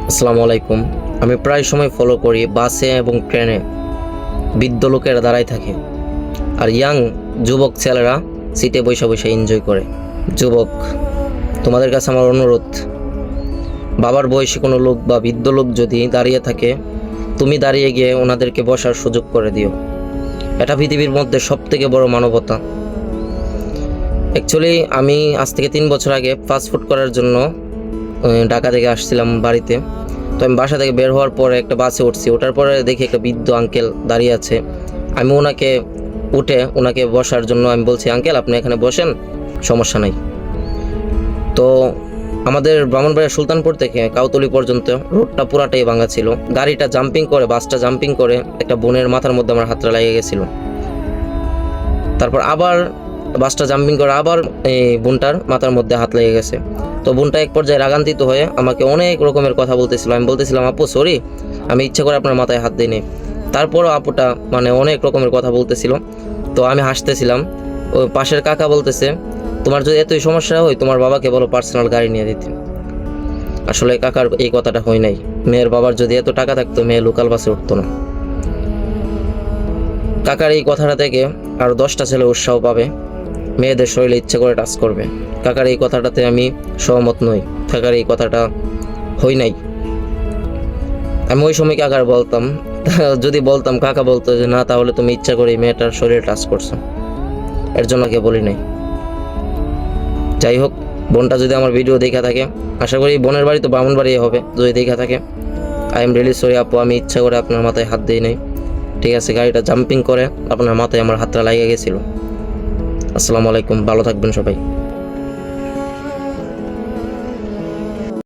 আসসালামু আলাইকুম। আমি প্রায় সময় ফলো করি বাসে এবং ট্রেনে বৃদ্ধ লোকেরা দাঁড়ায় থাকে আর যুবক ছেলেরা সিটে বসে বসে এনজয় করে। যুবক, তোমাদের কাছে আমার অনুরোধ, বাবার বয়সী কোনো লোক বা বৃদ্ধ লোক যদি দাঁড়িয়ে থাকে, তুমি দাঁড়িয়ে গিয়ে ওনাদেরকে বসার সুযোগ করে দিও। এটা পৃথিবীর মধ্যে সবথেকে বড় মানবতা। অ্যাকচুয়ালি আমি আজ থেকে 3 বছর আগে ফাস্টফুড করার জন্য ঢাকা থেকে আসছিলাম বাড়িতে। তো আমি বাসা থেকে বের হওয়ার পরে একটা বাসে উঠছি। ওঠার পরে দেখি একটা বৃদ্ধ আঙ্কেল দাঁড়িয়ে আছে। আমি ওনাকে বসার জন্য আমি বলছি, আঙ্কেল আপনি এখানে বসেন, সমস্যা নাই। তো আমাদের ব্রাহ্মণবাড়িয়া সুলতানপুর থেকে কাউতলি পর্যন্ত রোডটা পুরাটাই ভাঙা ছিল। বাসটা জাম্পিং করে একটা বোনের মাথার মধ্যে আমার হাতটা লেগে গেছিল। তারপর আবার বাসটা জাম্পিং করে আবার এই বোনটার মাথার মধ্যে হাত লেগে গেছে। তো বোনটা এক পর্যায়ে রাগান্বিত হয়ে আমাকে অনেক রকমের কথা বলতেছিল। আমি বলতেছিলাম, আপু সরি, আমি ইচ্ছা করে আপনার মাথায় হাত দিইনি। তারপরও আপুটা অনেক রকমের কথা বলতেছিল। তো আমি হাসতেছিলাম। ওই পাশের কাকা বলতেছে, তোমার যদি এতই সমস্যা হয় তোমার বাবাকে বলো পার্সোনাল গাড়ি নিয়ে দিতে। আসলে কাকার এই কথাটা হয় নাই। মেয়ের বাবার যদি এত টাকা থাকতো মেয়ে লোকাল বাসে উঠতো না। কাকার এই কথাটা থেকে আরও 10টা ছেলে উৎসাহ পাবে, মেয়েদের শরীরে ইচ্ছে করে টাচ করবে। কাকার এই কথাটাতে আমি সহমত নই। কাকার এই কথাটা হই নাই। আমি ওই সময় কাকার বলতাম, যদি বলতাম কাকা বলতো যে না, তাহলে তুমি ইচ্ছা করে মেয়েটার শরীরে টাচ করছো, এর জন্য কে বলি নাই। যাই হোক, বোনটা যদি আমার ভিডিও দেখা থাকে, আশা করি বোনের বাড়ি তো ব্রাহ্মণবাড়ি হবে, যদি দেখা থাকে, আই এম রিয়েলি সরি আপু, আমি ইচ্ছা করে আপনার মাথায় হাত দিই নাই। ঠিক আছে, গাড়িটা জাম্পিং করে আপনার মাথায় আমার হাতটা লাগিয়ে গেছিল। আসসালামু আলাইকুম, ভালো থাকবেন সবাই।